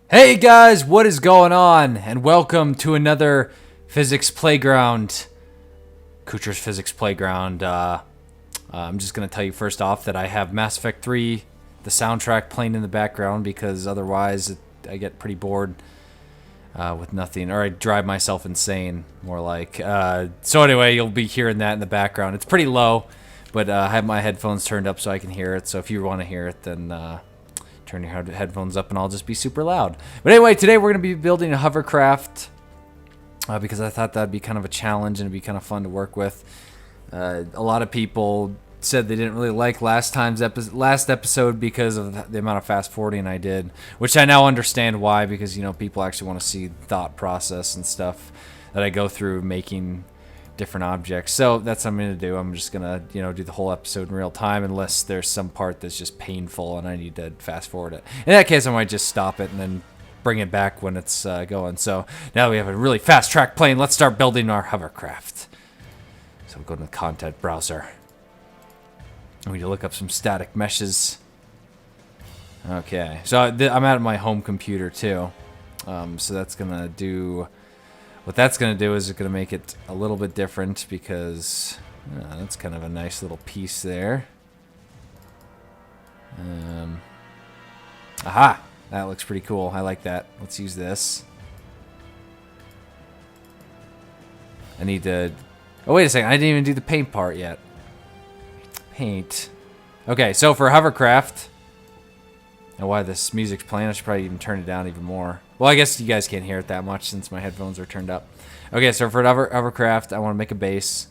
Hey guys, what is going on? And welcome to another Physics Playground, Kootra's Physics Playground. I'm just going to tell you first off that I have Mass Effect 3, the soundtrack playing in the background because otherwise I get pretty bored with nothing, or I drive myself insane, more like. So anyway, you'll be hearing that in the background. It's pretty low, but I have my headphones turned up so I can hear it, so if you want to hear it, then turn your headphones up and I'll just be super loud. But anyway, today we're going to be building a hovercraft because I thought that'd be kind of a challenge and it'd be kind of fun to work with. A lot of people said they didn't really like last episode because of the amount of fast forwarding I did, which I now understand why, because you know people actually want to see thought process and stuff that I go through making different objects. So that's what I'm going to do. I'm just going to, do the whole episode in real time unless there's some part that's just painful and I need to fast forward it. In that case, I might just stop it and then bring it back when it's going. So now we have a really fast track playing. Let's start building our hovercraft. So we'll go to the content browser. We need to look up some static meshes. Okay, so I'm at my home computer too. So that's going to do... What that's going to do is it's going to make it a little bit different because that's kind of a nice little piece there. Aha! That looks pretty cool. I like that. Let's use this. I need to... Oh, wait a second. I didn't even do the paint part yet. Paint. Okay, so for hovercraft... And why this music's playing, I should probably even turn it down even more. Well, I guess you guys can't hear it that much since my headphones are turned up. Okay, so for hovercraft, I want to make a base.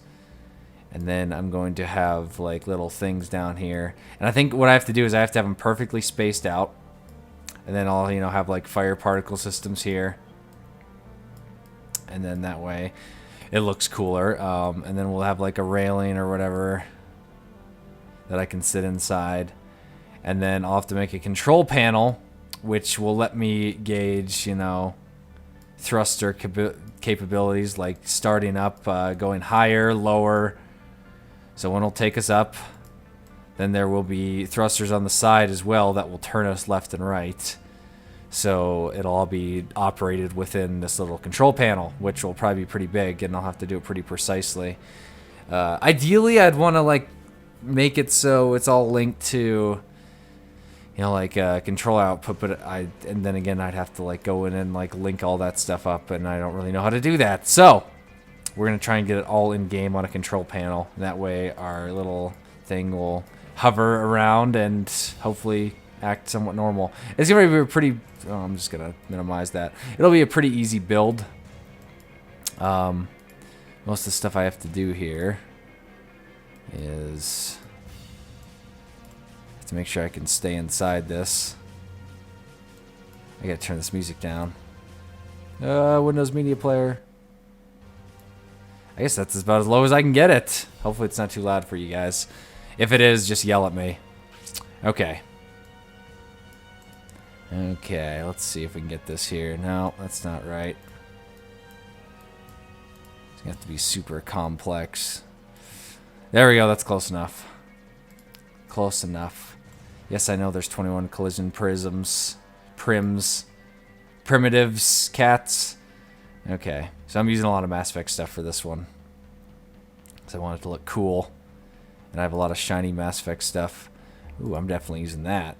And then I'm going to have like little things down here. And I think what I have to do is I have to have them perfectly spaced out. And then I'll, have like fire particle systems here. And then that way it looks cooler. And then we'll have like a railing or whatever that I can sit inside. And then I'll have to make a control panel, which will let me gauge, thruster capabilities, like starting up, going higher, lower. So one will take us up. Then there will be thrusters on the side as well that will turn us left and right. So it'll all be operated within this little control panel, which will probably be pretty big, and I'll have to do it pretty precisely. Ideally, I'd want to like make it so it's all linked to... control output, but and then again, I'd have to like go in and like link all that stuff up, and I don't really know how to do that. So we're gonna try and get it all in game on a control panel. That way, our little thing will hover around and hopefully act somewhat normal. It's gonna be a pretty. Oh, I'm just gonna minimize that. It'll be a pretty easy build. Most of the stuff I have to do here is to make sure I can stay inside this. I gotta turn this music down. Windows Media Player. I guess that's about as low as I can get it. Hopefully it's not too loud for you guys. If it is, just yell at me. Okay. Okay, let's see if we can get this here. No, that's not right. It's gonna have to be super complex. There we go, that's close enough. Close enough. Yes, I know there's 21 collision primitives, cats. Okay, so I'm using a lot of Mass Effect stuff for this one. Because I want it to look cool. And I have a lot of shiny Mass Effect stuff. Ooh, I'm definitely using that.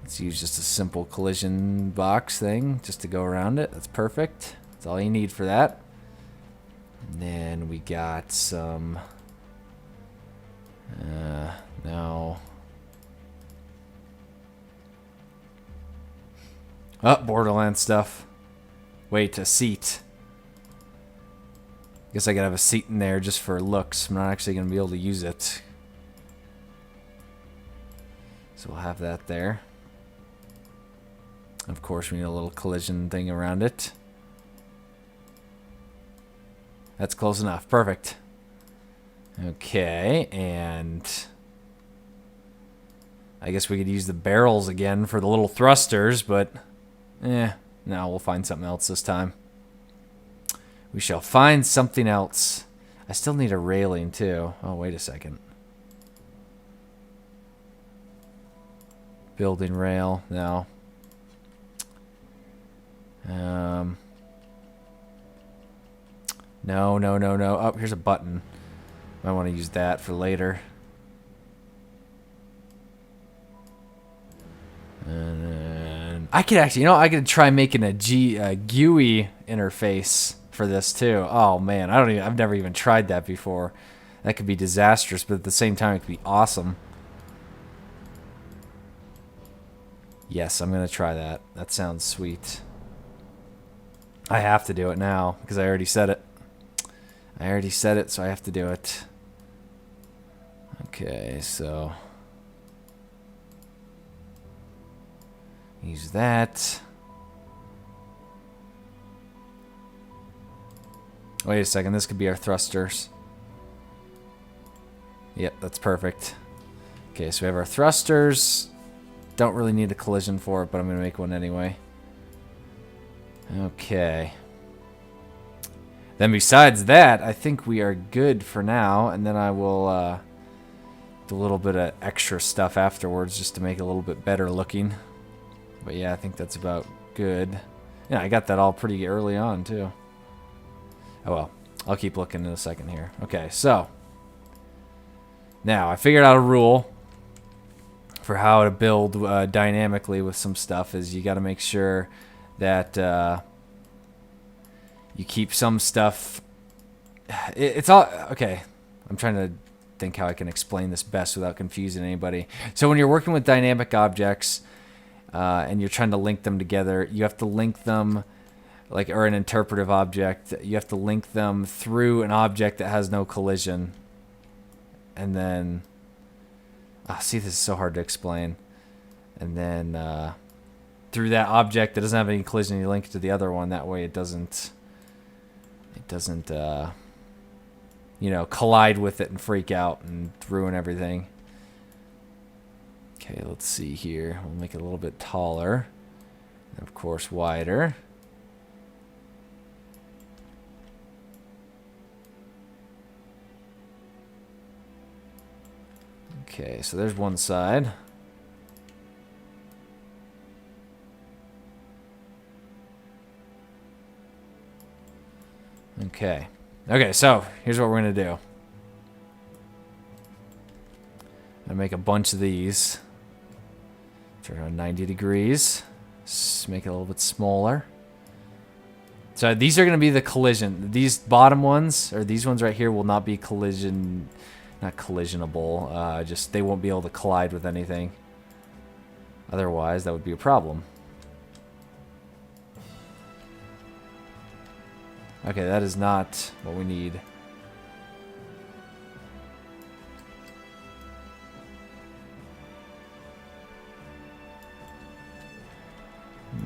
Let's use just a simple collision box thing just to go around it. That's perfect. That's all you need for that. And then we got some... no. Oh, Borderlands stuff. Wait, a seat. Guess I gotta have a seat in there just for looks. I'm not actually gonna be able to use it. So we'll have that there. Of course, we need a little collision thing around it. That's close enough. Perfect. Okay, and I guess we could use the barrels again for the little thrusters, but no, we'll find something else this time. We shall find something else. I still need a railing too. Oh, wait a second. Building rail. No. No, no, no, no. Oh, here's a button. Might want to use that for later. And then I could actually, I could try making a GUI interface for this too. Oh man, I've never even tried that before. That could be disastrous, but at the same time, it could be awesome. Yes, I'm gonna try that. That sounds sweet. I have to do it now because I already said it. I already said it, so I have to do it. Okay, so use that. Wait a second, this could be our thrusters. Yep, that's perfect. Okay, so we have our thrusters. Don't really need a collision for it, but I'm going to make one anyway. Okay. Then besides that, I think we are good for now, and then I will do a little bit of extra stuff afterwards just to make it a little bit better looking. But yeah, I think that's about good. Yeah, I got that all pretty early on, too. Oh well, I'll keep looking in a second here. Okay, so now I figured out a rule for how to build dynamically with some stuff. Is you got to make sure that you keep some stuff. It's all okay. I'm trying to think how I can explain this best without confusing anybody. So when you're working with dynamic objects and you're trying to link them together, you have to link them. Or an interpretive object, you have to link them through an object that has no collision. And then, see, this is so hard to explain. And then through that object that doesn't have any collision, you link it to the other one. That way it doesn't collide with it and freak out and ruin everything. Okay, let's see here. We'll make it a little bit taller. And of course, wider. Okay, so there's one side. Okay. Okay, so here's what we're going to do. I'm going to make a bunch of these. Turn around 90 degrees. Just make it a little bit smaller. So these are going to be the collision. These bottom ones, or these ones right here, will not be collision... Not collisionable, just they won't be able to collide with anything. Otherwise, that would be a problem. Okay, that is not what we need.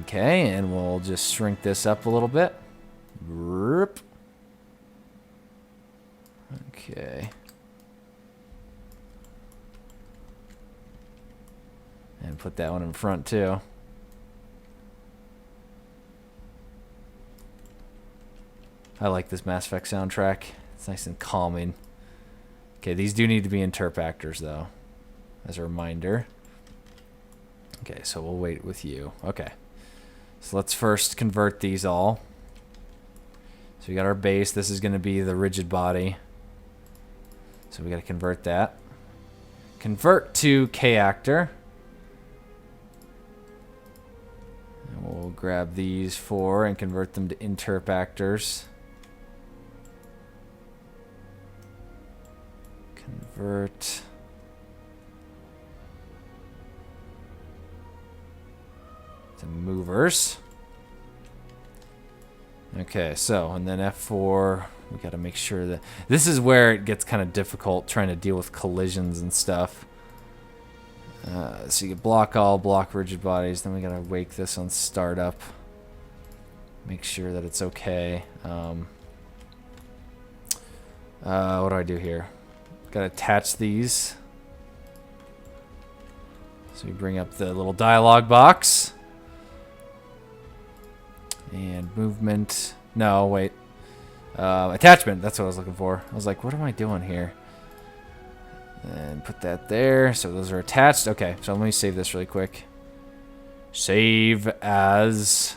Okay, and we'll just shrink this up a little bit. Okay. And put that one in front too. I like this Mass Effect soundtrack. It's nice and calming. Okay, these do need to be interp actors though, as a reminder. Okay, so we'll wait with you. Okay. So let's first convert these all. So we got our base. This is going to be the rigid body. So we got to convert that. Convert to K-actor. We'll grab these four and convert them to interp actors. Convert. To movers. Okay, so, and then F4, we got to make sure that... This is where it gets kind of difficult trying to deal with collisions and stuff. So you can block rigid bodies. Then we gotta wake this on startup. Make sure that it's okay. What do I do here? Gotta attach these. So we bring up the little dialog box. And movement. No, wait. Attachment. That's what I was looking for. I was like, what am I doing here? And put that there. So those are attached. Okay, so let me save this really quick. Save as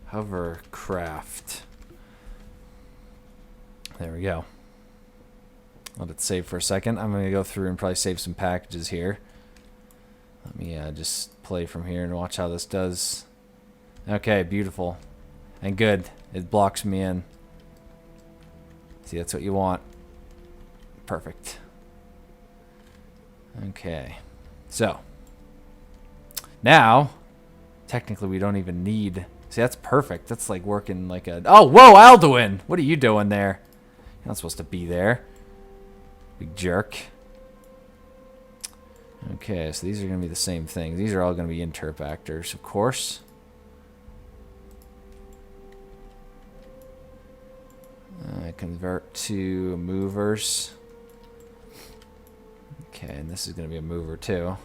hovercraft. There we go. Let it save for a second. I'm going to go through and probably save some packages here. Let me just play from here and watch how this does. Okay, beautiful. And good. It blocks me in. See, that's what you want. Perfect. Okay. So. Now, technically we don't even need... See, that's perfect. That's like working like a... Oh, whoa, Alduin! What are you doing there? You're not supposed to be there. Big jerk. Okay, so these are going to be the same thing. These are all going to be interp actors, of course. Convert to movers. Okay, and this is going to be a mover too.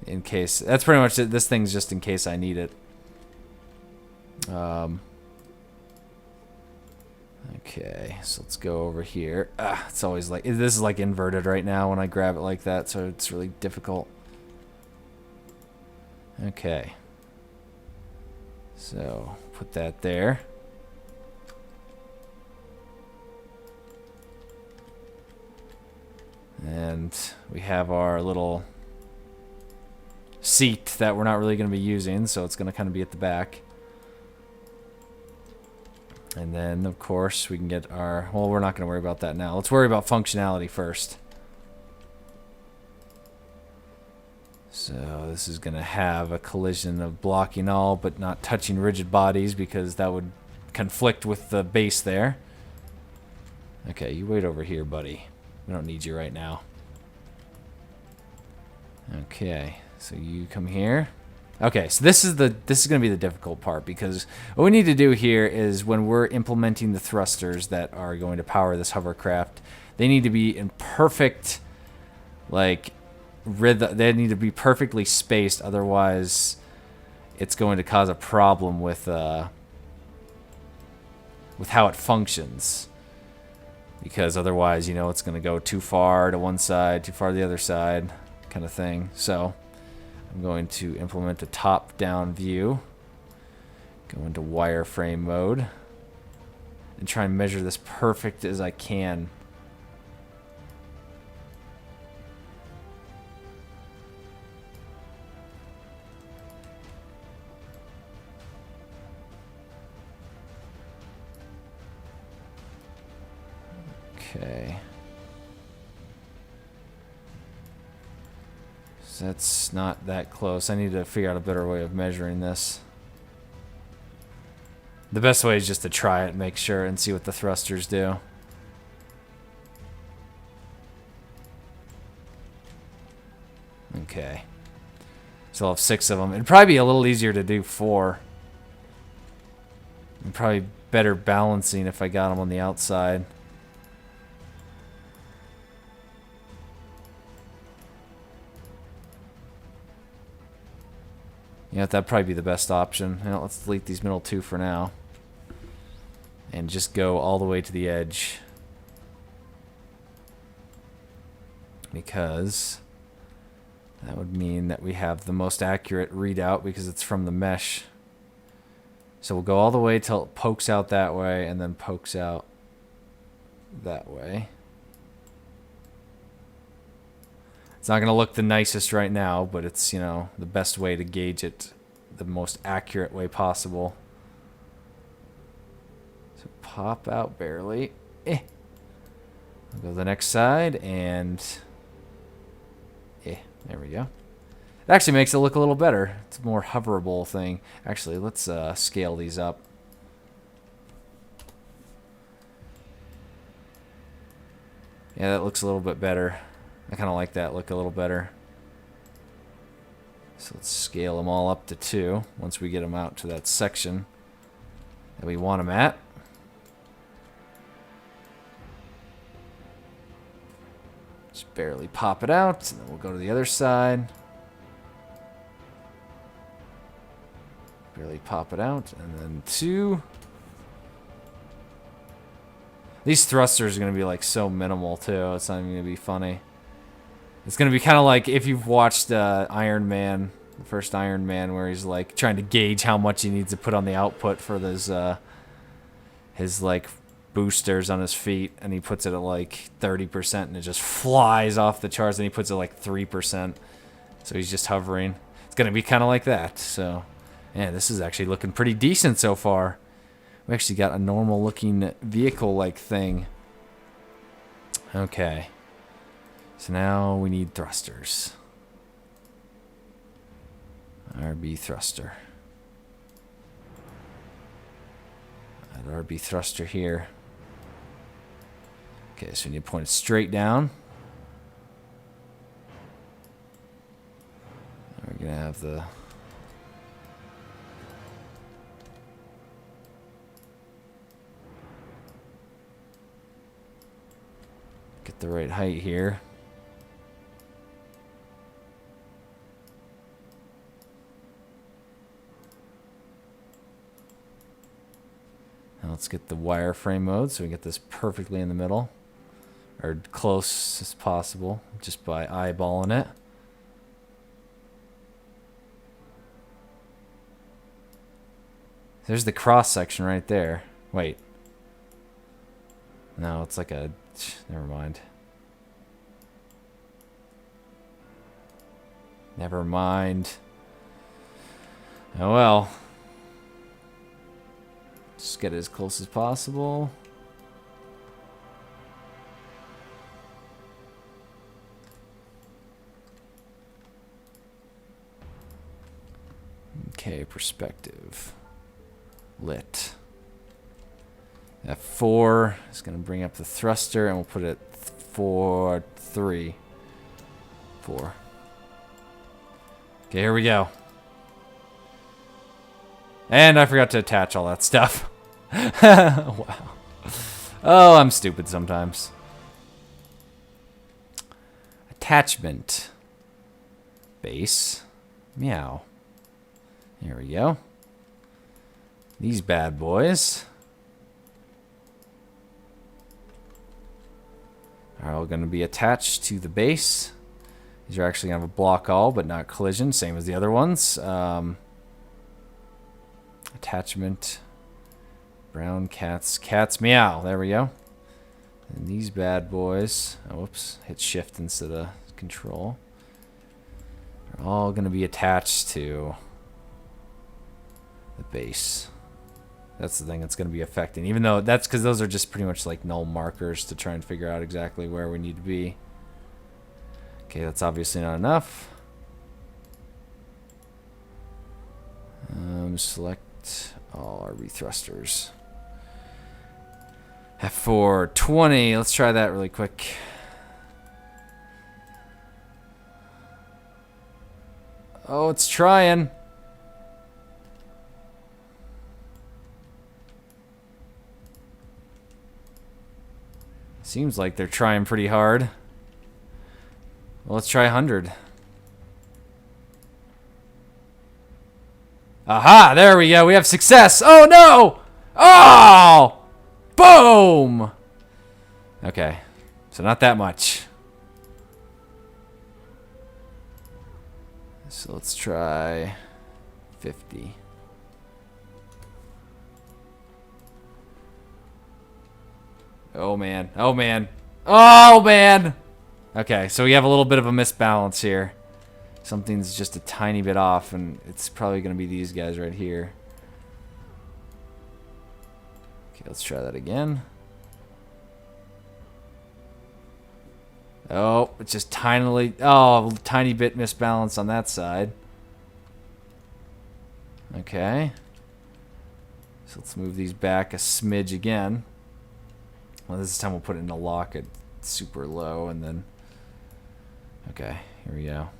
In case... That's pretty much it. This thing's just in case I need it. Okay, so let's go over here. It's always like... This is like inverted right now when I grab it like that, so it's really difficult. Okay. So, put that there. And we have our little seat that we're not really going to be using, so it's going to kind of be at the back. And then, of course, we can get our... Well, we're not going to worry about that now. Let's worry about functionality first. So this is going to have a collision of blocking all but not touching rigid bodies because that would conflict with the base there. Okay, you wait over here, buddy. We don't need you right now. Okay, so you come here. Okay, so this is going to be the difficult part because what we need to do here is when we're implementing the thrusters that are going to power this hovercraft, they need to be in perfect like rhythm. They need to be perfectly spaced, otherwise it's going to cause a problem with how it functions. Because otherwise, you know, it's going to go too far to one side, too far to the other side, kind of thing. So I'm going to implement a top-down view, go into wireframe mode, and try and measure this perfect as I can. Okay. So that's not that close. I need to figure out a better way of measuring this. The best way is just to try it, make sure, and see what the thrusters do. Okay. So I'll have 6 of them. It'd probably be a little easier to do 4. And probably better balancing if I got them on the outside. Yeah, that'd probably be the best option. Now, let's delete these middle 2 for now. And just go all the way to the edge. Because that would mean that we have the most accurate readout because it's from the mesh. So we'll go all the way till it pokes out that way and then pokes out that way. It's not going to look the nicest right now, but it's, you know, the best way to gauge it the most accurate way possible. So pop out barely. I'll go to the next side and there we go. It actually makes it look a little better. It's a more hoverable thing. Actually, let's scale these up. Yeah, that looks a little bit better. I kind of like that look a little better. So let's scale them all up to 2 once we get them out to that section that we want them at. Just barely pop it out, and then we'll go to the other side. Barely pop it out, and then 2. These thrusters are going to be like so minimal too. It's not even going to be funny. It's going to be kind of like if you've watched Iron Man, the first Iron Man, where he's like trying to gauge how much he needs to put on the output for his like boosters on his feet, and he puts it at like 30% and it just flies off the charts, and he puts it like 3%. So he's just hovering. It's going to be kind of like that. So, yeah, this is actually looking pretty decent so far. We actually got a normal looking vehicle-like thing. Okay. So now we need thrusters. RB thruster. Add RB thruster here. Okay, so we need to point it straight down. We're going to have the... Get the right height here. Now let's get the wireframe mode so we get this perfectly in the middle. Or close as possible, just by eyeballing it. There's the cross section right there. Wait. No, it's like a... Never mind. Never mind. Oh well. Just get it as close as possible. Okay, perspective. Lit. F4 is going to bring up the thruster, and we'll put it 4, 3, 4. Okay, here we go. And I forgot to attach all that stuff. Wow. Oh, I'm stupid sometimes. Attachment. Base. Meow. Here we go. These bad boys are all going to be attached to the base. These are actually going to have a block all, but not collision, same as the other ones. Attachment. Brown cats. Cats meow. There we go. And these bad boys. Oh, whoops. Hit shift instead of control. Are all going to be attached to the base. That's the thing that's going to be affecting. Even though that's because those are just pretty much like null markers to try and figure out exactly where we need to be. Okay, that's obviously not enough. Select all RB thrusters. F4, 20. Let's try that really quick. Oh, it's trying. Seems like they're trying pretty hard. Well, let's try 100. Aha! There we go. We have success. Oh, no! Oh! Boom! Okay. So not that much. So let's try 50. Oh, man. Oh, man. Oh, man! Okay, so we have a little bit of a misbalance here. Something's just a tiny bit off, and it's probably going to be these guys right here. Okay, let's try that again. Oh, it's just tiny bit misbalance on that side. Okay. So let's move these back a smidge again. Well, this time we'll put it in a lock at super low, and then... Okay, here we go.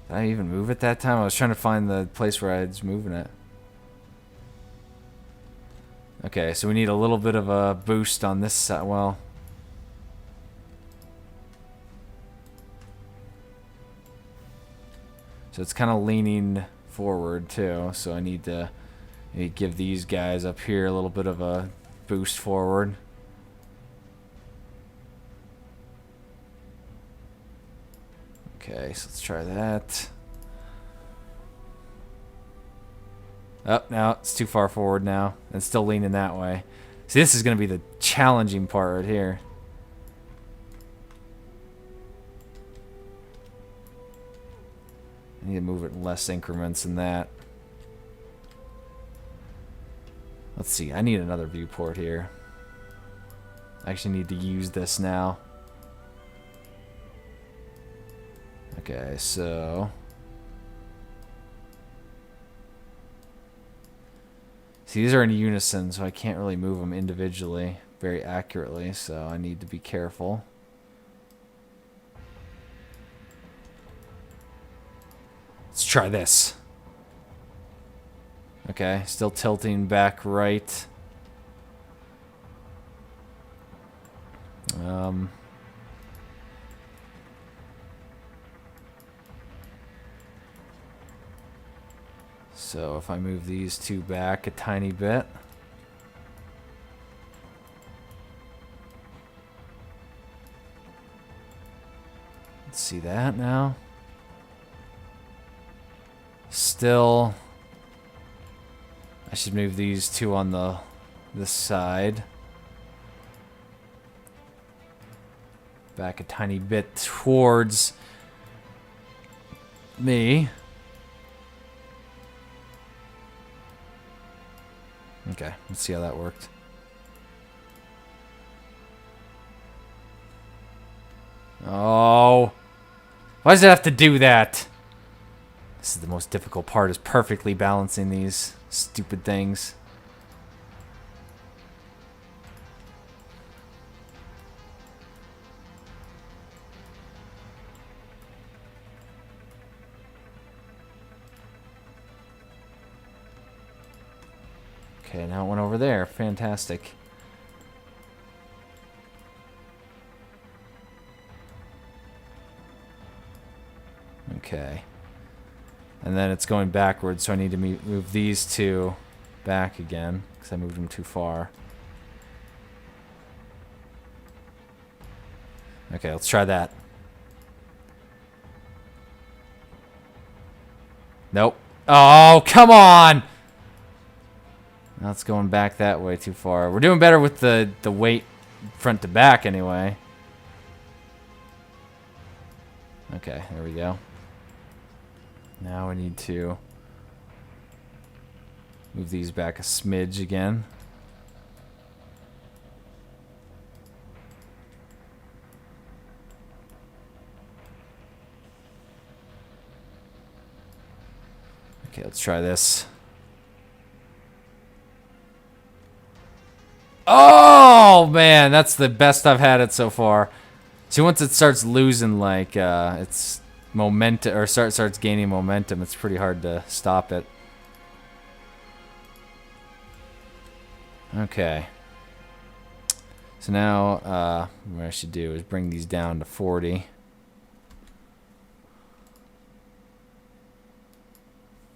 Did I even move it that time? I was trying to find the place where I was moving it. Okay, so we need a little bit of a boost on this side. Well... So it's kind of leaning forward too, so I need to give these guys up here a little bit of a boost forward. Okay, so let's try that. Oh, no, it's too far forward now. It's still leaning that way. See, this is going to be the challenging part right here. I need to move it in less increments than that. Let's see, I need another viewport here. I actually need to use this now. Okay, so... see, these are in unison, so I can't really move them individually very accurately, so I need to be careful. Let's try this. Okay, still tilting back right. So if I move these two back a tiny bit. Let's see that now. Still, I should move these two on this side. Back a tiny bit towards me. Okay, let's see how that worked. Oh. Why does it have to do that? This is the most difficult part, is perfectly balancing these stupid things. Okay, now it went over there. Fantastic. Okay. And then it's going backwards, so I need to move these two back again, because I moved them too far. Okay, let's try that. Nope. Oh, come on! Now it's going back that way too far. We're doing better with the weight front to back anyway. Okay, there we go. Now we need to move these back a smidge again. Okay, let's try this. Oh, man, that's the best I've had it so far. See, once it starts losing, like, its momentum, or starts gaining momentum, it's pretty hard to stop it. Okay. So now, what I should do is bring these down to 40.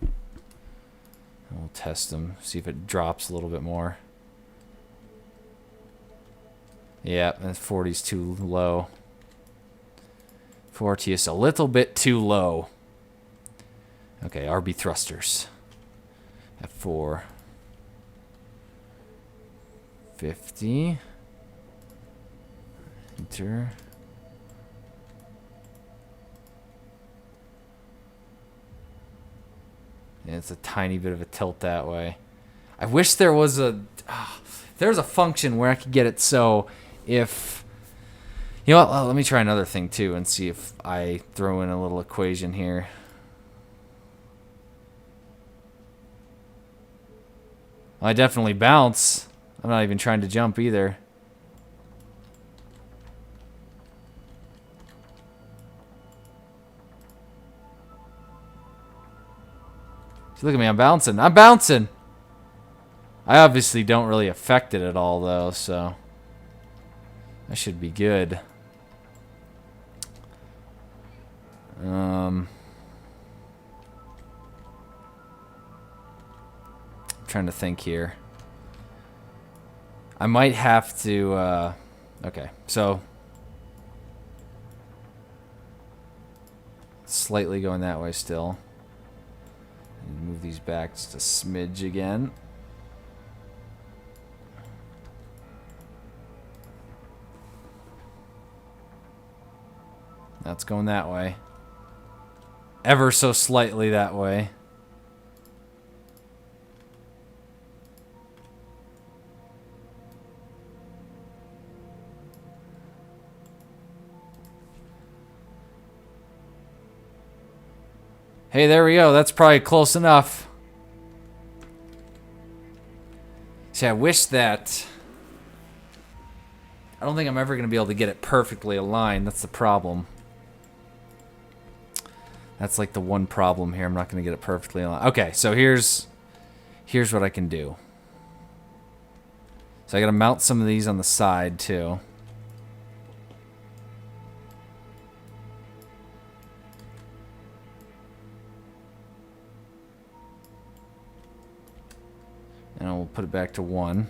And we'll test them, see if it drops a little bit more. Yeah, and 40's too low. 40 is a little bit too low. Okay, RB thrusters. At 450. Enter. Yeah, it's a tiny bit of a tilt that way. I wish there was there's a function where I could get it so if, you know what, let me try another thing too and see if I throw in a little equation here. Well, I definitely bounce. I'm not even trying to jump either. See, look at me, I'm bouncing. I'm bouncing! I obviously don't really affect it at all though, so that should be good. trying to think here. I might have to, okay, so slightly going that way still. And move these back just a smidge again. That's going that way. Ever so slightly that way. Hey, there we go. That's probably close enough. See, I wish that... I don't think I'm ever going to be able to get it perfectly aligned. That's the problem. That's like the one problem here. I'm not going to get it perfectly aligned. Okay, so here's what I can do. So I got to mount some of these on the side too. And we'll put it back to 1.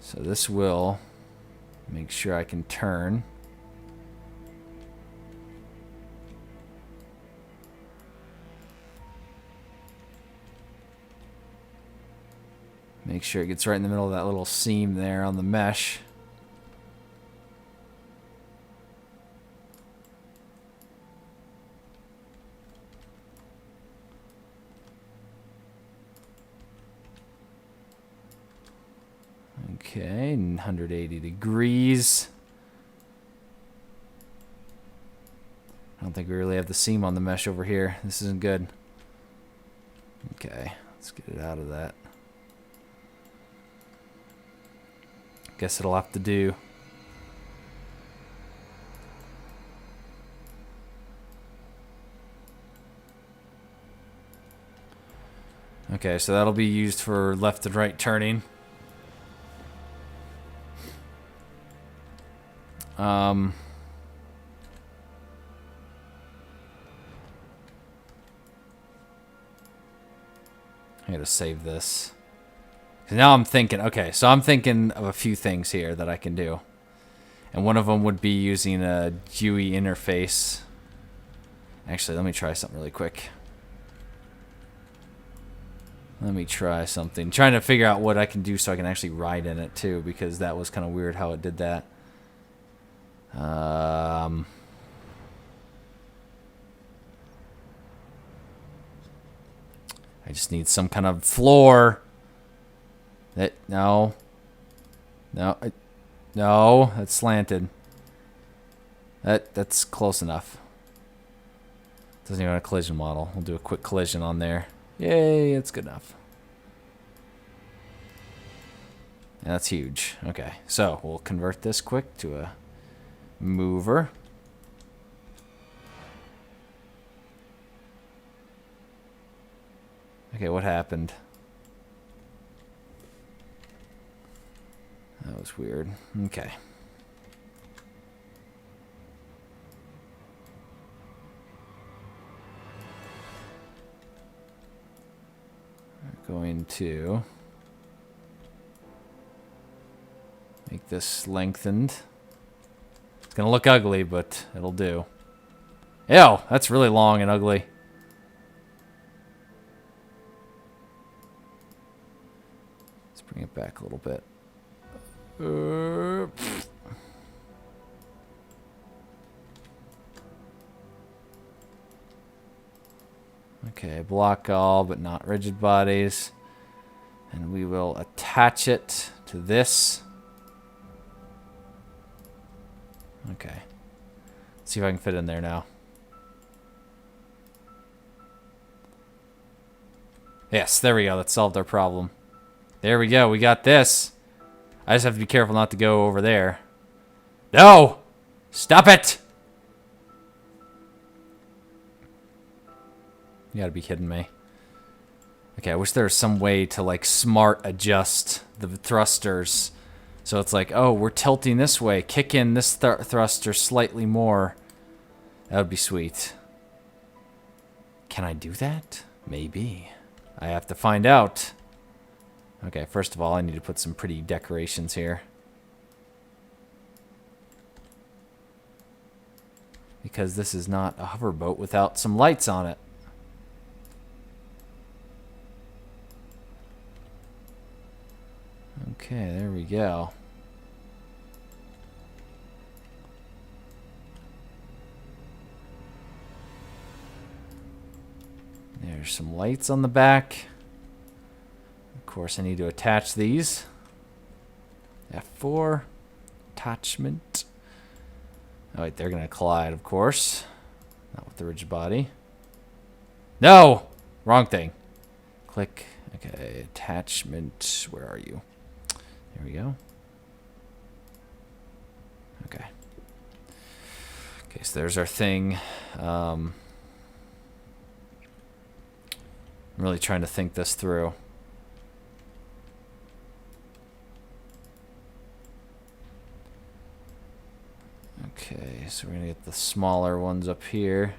So this will make sure I can turn. Make sure it gets right in the middle of that little seam there on the mesh. Okay, 180 degrees. I don't think we really have the seam on the mesh over here. This isn't good. Okay, let's get it out of that. Guess it'll have to do. Okay, so that'll be used for left and right turning. I gotta save this. 'Cause now I'm thinking, okay, so I'm thinking of a few things here that I can do. And one of them would be using a GUI interface. Actually, let me try something really quick. Let me try something. Trying to figure out what I can do so I can actually ride in it too, because that was kind of weird how it did that. I just need some kind of floor. No, that's slanted. That's close enough. Doesn't even have a collision model. We'll do a quick collision on there. Yay, it's good enough. And that's huge. Okay, so we'll convert this quick to a mover. Okay, what happened? That was weird. Okay. We're going to make this lengthened. It's gonna look ugly, but it'll do. Ew, that's really long and ugly. Let's bring it back a little bit. Okay, block all, but not rigid bodies. And we will attach it to this. Okay. Let's see if I can fit in there now. Yes, there we go. That solved our problem. There we go. We got this. I just have to be careful not to go over there. No! Stop it! You gotta be kidding me. Okay, I wish there was some way to, like, smart adjust the thrusters So it's like, oh, we're tilting this way. Kick in this thruster slightly more. That would be sweet. Can I do that? Maybe. I have to find out. Okay, first of all, I need to put some pretty decorations here. Because this is not a hoverboat without some lights on it. Okay, there we go. There's some lights on the back. Of course, I need to attach these. F4. Attachment. Oh, wait, they're going to collide, of course. Not with the rigid body. No! Wrong thing. Click. Okay, attachment. Where are you? There we go. Okay. Okay, so there's our thing. I'm really trying to think this through. Okay, so we're going to get the smaller ones up here.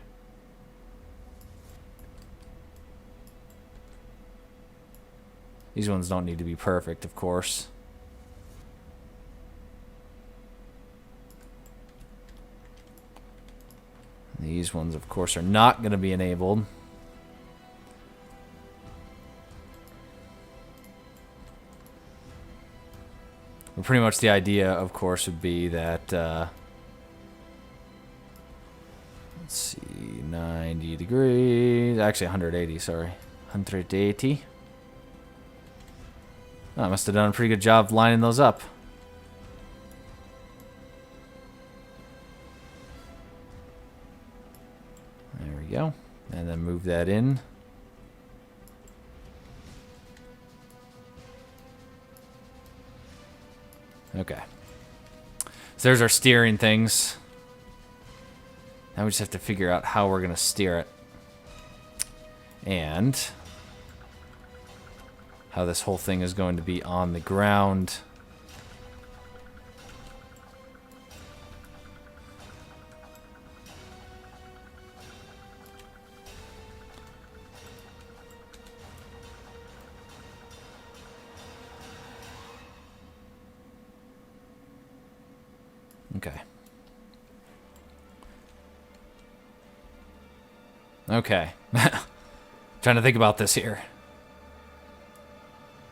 These ones don't need to be perfect, of course. These ones, of course, are not going to be enabled. But pretty much the idea, of course, would be that, let's see, 90 degrees, actually 180, sorry, 180. Oh, I must have done a pretty good job lining those up. There we go. And then move that in. Okay. So there's our steering things. Now we just have to figure out how we're going to steer it. And how this whole thing is going to be on the ground. Okay. Okay. Trying to think about this here.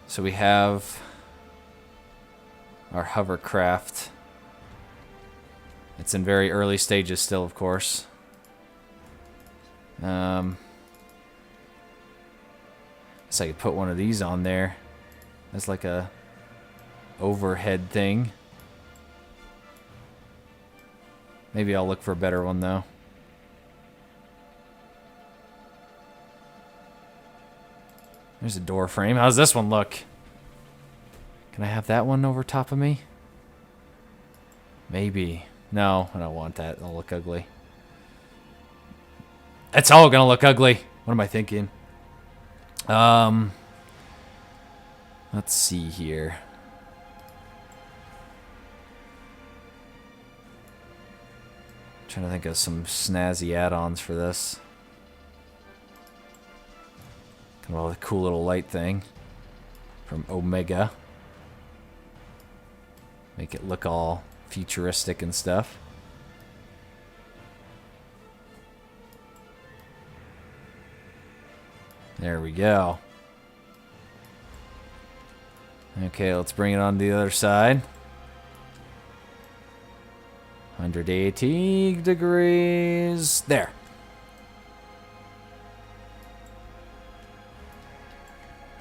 So we have our hovercraft. It's in very early stages still, of course. Guess I could put one of these on there. That's like a overhead thing. Maybe I'll look for a better one, though. There's a door frame. How does this one look? Can I have that one over top of me? Maybe. No, I don't want that. It'll look ugly. It's all gonna look ugly. What am I thinking? Let's see here. Trying to think of some snazzy add-ons for this. Kind of a cool little light thing from Omega. Make it look all futuristic and stuff. There we go. Okay, let's bring it on to the other side. 180 degrees. There.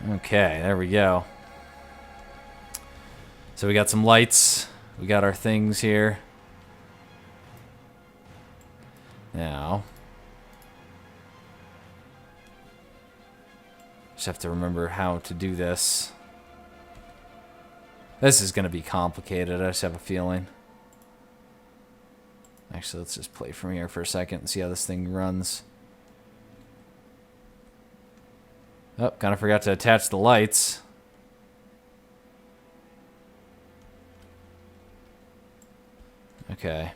Okay, there we go. So we got some lights. We got our things here. Now, just have to remember how to do this. This is going to be complicated, I just have a feeling. Actually, let's just play from here for a second and see how this thing runs. Oh, kind of forgot to attach the lights. Okay.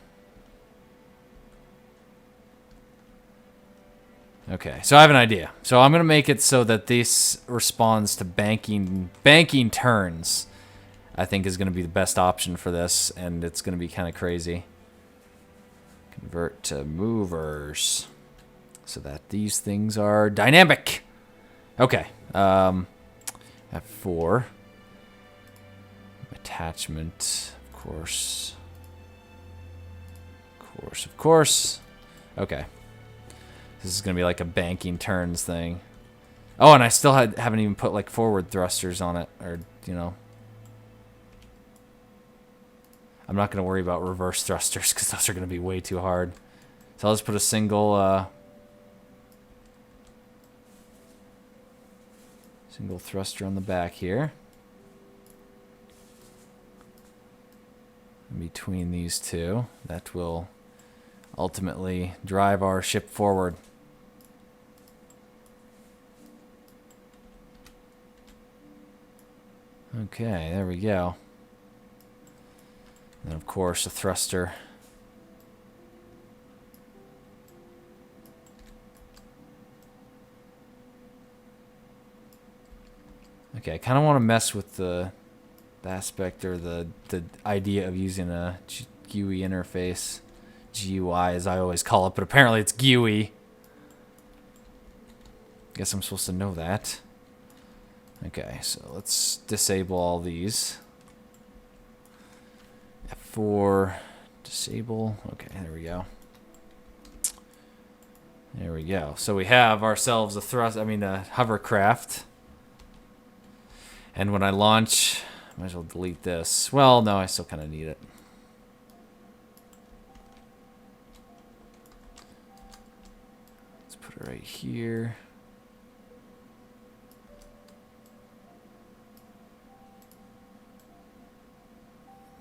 Okay, so I have an idea. So I'm going to make it so that this responds to banking turns. I think is going to be the best option for this, and it's going to be kind of crazy. Convert to movers so that these things are dynamic. Okay. F4. Attachment, of course. Of course. Okay. This is going to be like a banking turns thing. Oh, and I still haven't even put like forward thrusters on it, or, you know. I'm not going to worry about reverse thrusters because those are going to be way too hard. So I'll just put a single thruster on the back here. In between these two. That will ultimately drive our ship forward. Okay, there we go. And of course, a thruster. Okay, I kind of want to mess with the aspect or the idea of using a GUI interface. GUI, as I always call it, but apparently it's GUI. Guess I'm supposed to know that. Okay, so let's disable all these. F4, disable. Okay, there we go. There we go. So we have ourselves a hovercraft. And when I launch, might as well delete this. Well, no, I still kind of need it. Let's put it right here.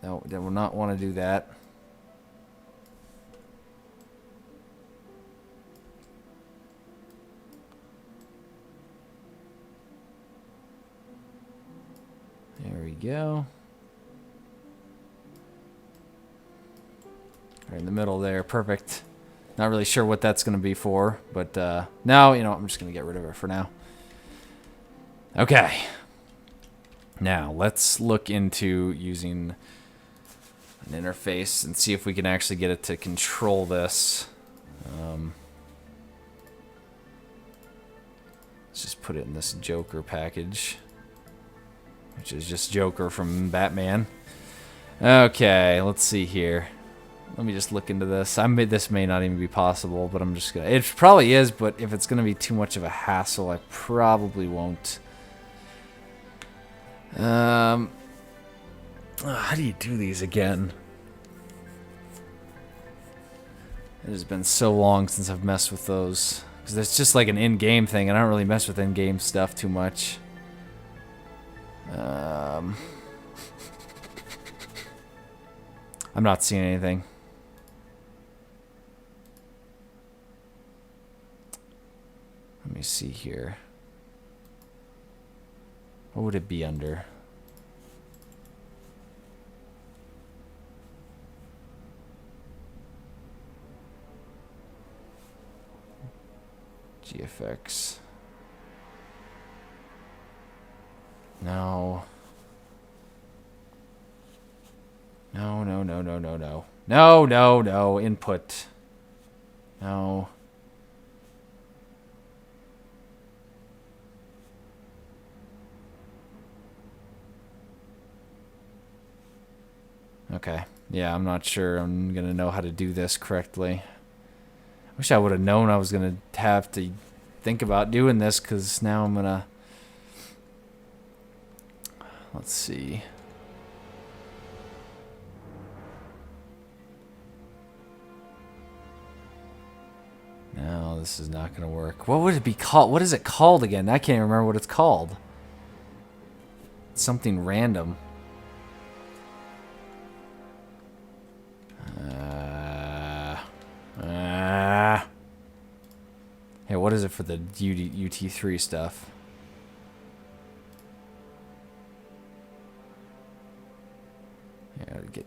No, I will not want to do that. There we go. Right in the middle there, perfect. Not really sure what that's going to be for, but now, you know, I'm just going to get rid of it for now. Okay. Now, let's look into using an interface and see if we can actually get it to control this. Let's just put it in this Joker package, which is just Joker from Batman. Okay, let's see here. Let me just look into this. This may not even be possible, but I'm just gonna. It probably is, but if it's gonna be too much of a hassle, I probably won't. How do you do these again? It has been so long since I've messed with those. Because it's just like an in-game thing, and I don't really mess with in-game stuff too much. I'm not seeing anything. Let me see here. What would it be under? GFX. No. No, no, no, no, no, no. No, no, no. Input. No. Okay. Yeah, I'm not sure I'm going to know how to do this correctly. Wish I would have known I was going to have to think about doing this, because now I'm going to... Let's see. No, this is not going to work. What would it be called? What is it called again? I can't even remember what it's called. It's something random. Hey, what is it for the UT3 stuff? Yeah,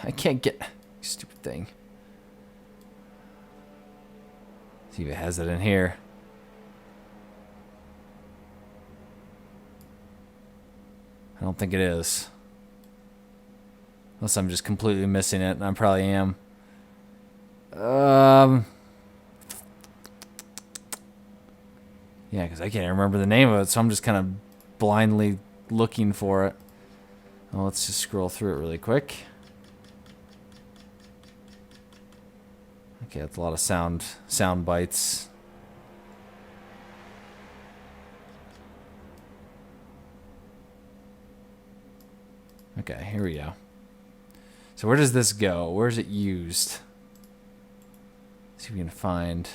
I can't get... Stupid thing. See if it has it in here. I don't think it is. Unless I'm just completely missing it, and I probably am. Yeah, because I can't remember the name of it, so I'm just kind of blindly looking for it. Well, let's just scroll through it really quick. Okay, that's a lot of sound bites. Okay, here we go. So where does this go? Where is it used? Let's see if we can find.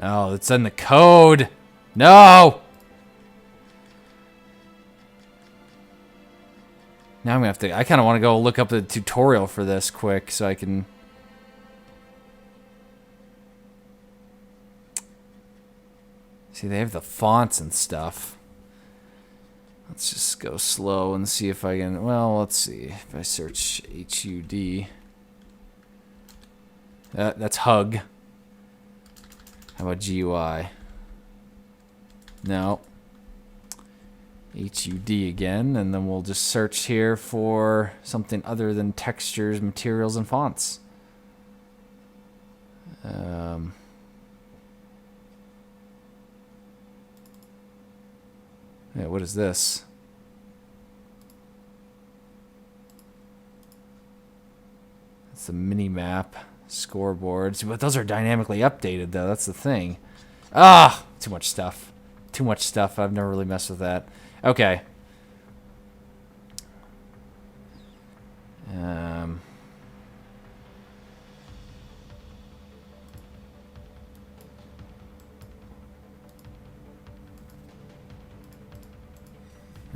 Oh, it's in the code. No. Now I'm gonna have to. I kind of want to go look up the tutorial for this quick so I can. See, they have the fonts and stuff. Let's just go slow and see if I can. Well, let's see. If I search HUD. That's hug. How about GUI? No. HUD again, and then we'll just search here for something other than textures, materials, and fonts. Yeah, what is this? It's a mini map. Scoreboards, but those are dynamically updated though. That's the thing. Ah, too much stuff. Too much stuff. I've never really messed with that. Okay.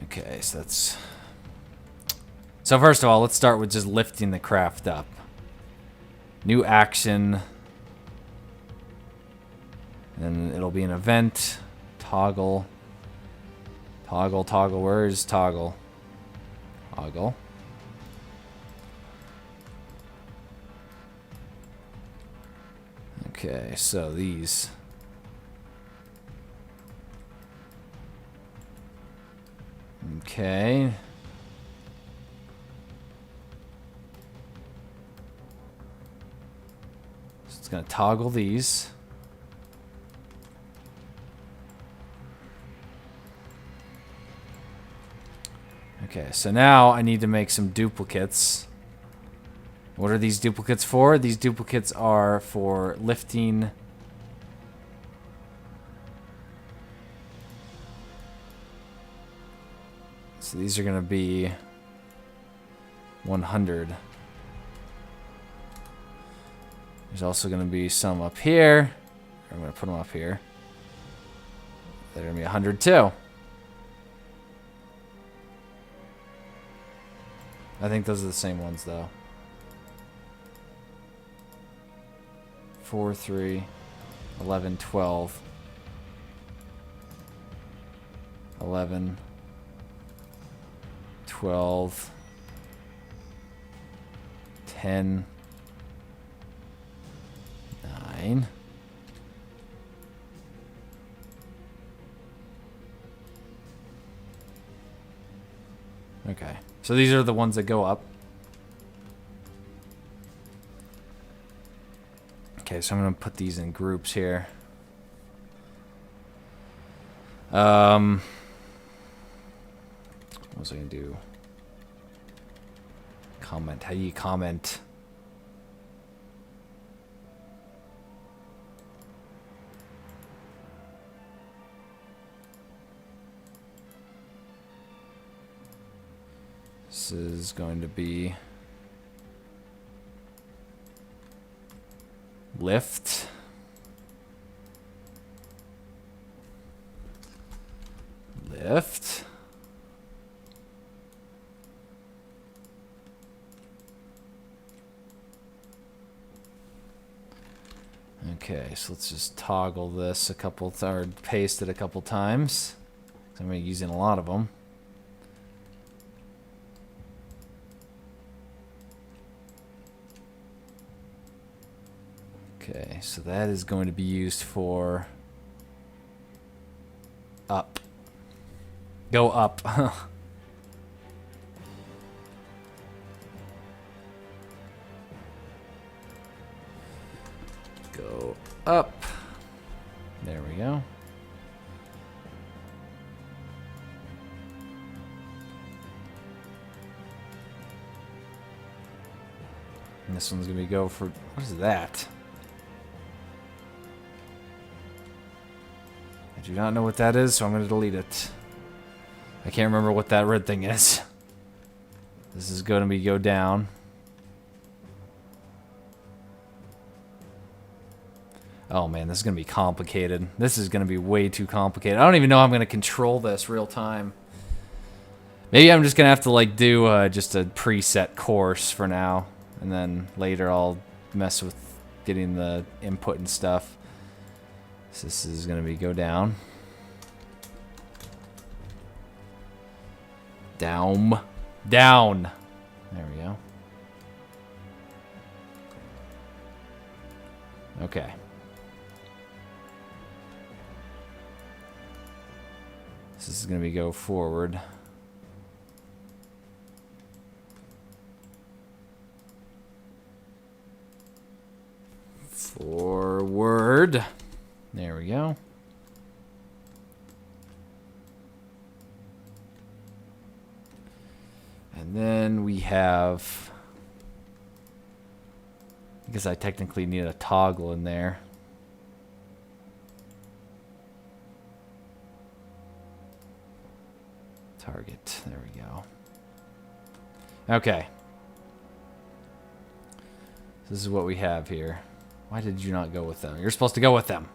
Okay, so that's. So first of all, let's start with just lifting the craft up. New action. And it'll be an event. Toggle. Toggle. Where is toggle? Toggle. Okay, so these. Okay. So it's going to toggle these. Okay, so now I need to make some duplicates. What are these duplicates for? These duplicates are for lifting. So these are going to be 100. There's also going to be some up here. I'm going to put them up here. They're going to be 100 too. I think those are the same ones though. 4, 3, 11, 12, 11, 12, 10, 9. Okay, so these are the ones that go up. Okay, so I'm going to put these in groups here. What was I going to do? Comment. How do you comment? This is going to be lift. Lift. Okay, so let's just toggle this a couple or paste it a couple times. I'm using a lot of them. Okay, so that is going to be used for up. Go up. Go up. There we go. And this one's going to go for... What is that? I do not know what that is, so I'm going to delete it. I can't remember what that red thing is. This is going to be go down. Oh man, this is going to be complicated. This is going to be way too complicated. I don't even know how I'm going to control this real time. Maybe I'm just going to have to like do just a preset course for now. And then later I'll mess with getting the input and stuff. So this is going to be go down. Down. Down. There we go. Okay. This is going to be go forward. Forward. There we go. And then we have... I guess I technically need a toggle in there. Target. There we go. Okay. This is what we have here. Why did you not go with them? You're supposed to go with them.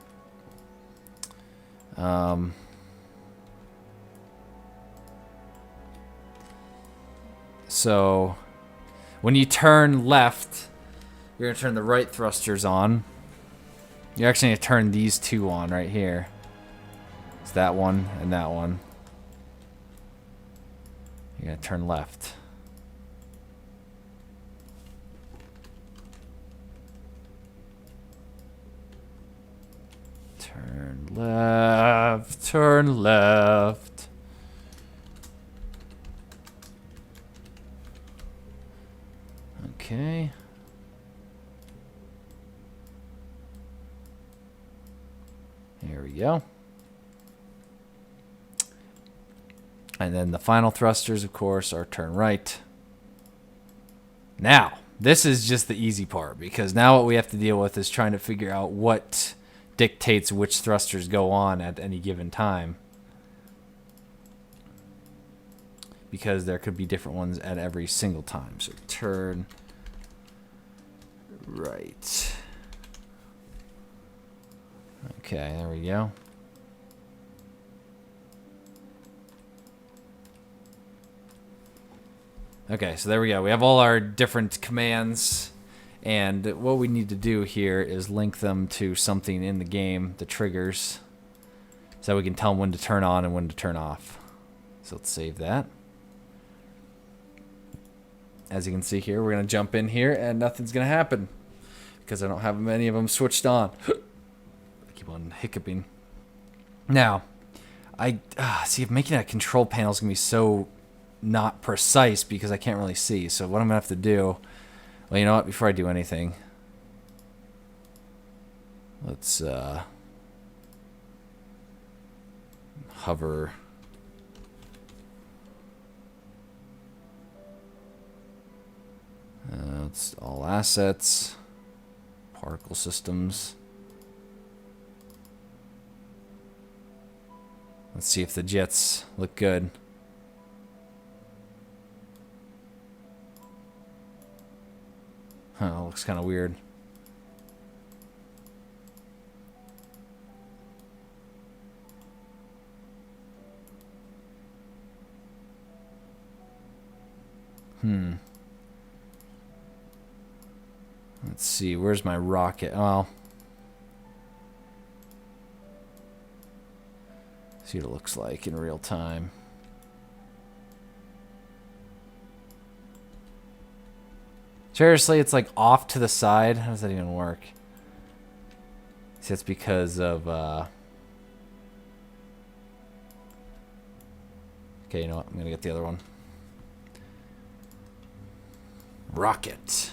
So, when you turn left, you're going to turn the right thrusters on. You're actually going to turn these two on right here. It's that one and that one. You're going to turn left. Turn left, turn left. Okay. Here we go. And then the final thrusters, of course, are turn right. Now, this is just the easy part, because now what we have to deal with is trying to figure out what dictates which thrusters go on at any given time. Because there could be different ones at every single time. So turn right. Okay, there we go. Okay, so there we go. We have all our different commands, and what we need to do here is link them to something in the game, the triggers, so we can tell them when to turn on and when to turn off. So let's save that. As you can see here, we're going to jump in here, and nothing's going to happen because I don't have many of them switched on. I keep on hiccuping. Now, see, if making a control panel is going to be so not precise because I can't really see. So what I'm going to have to do, well, you know what, before I do anything, let's hover. It's all assets, particle systems. Let's see if the jets look good. Huh, looks kind of weird. Let's see, where's my rocket? Well, See what it looks like in real time. Seriously, it's like off to the side. How does that even work? See, that's because of... Okay, you know what? I'm going to get the other one. Rocket.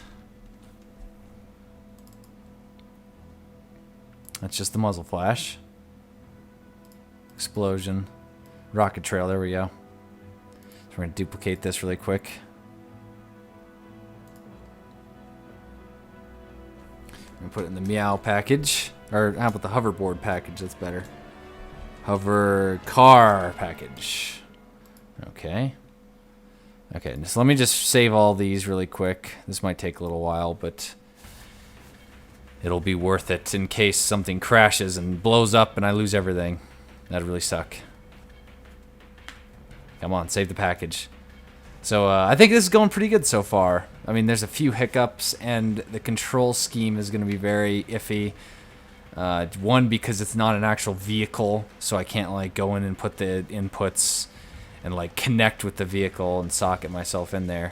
That's just the muzzle flash. Explosion. Rocket trail, there we go. So we're going to duplicate this really quick. I'm going to put it in the meow package. Or how about the hoverboard package? That's better. Hover car package. Okay. Okay, so let me just save all these really quick. This might take a little while, but it'll be worth it in case something crashes and blows up and I lose everything. That'd really suck. Come on, save the package. So I think this is going pretty good so far. I mean, there's a few hiccups, and the control scheme is going to be very iffy. One, because it's not an actual vehicle, so I can't like go in and put the inputs and like connect with the vehicle and socket myself in there.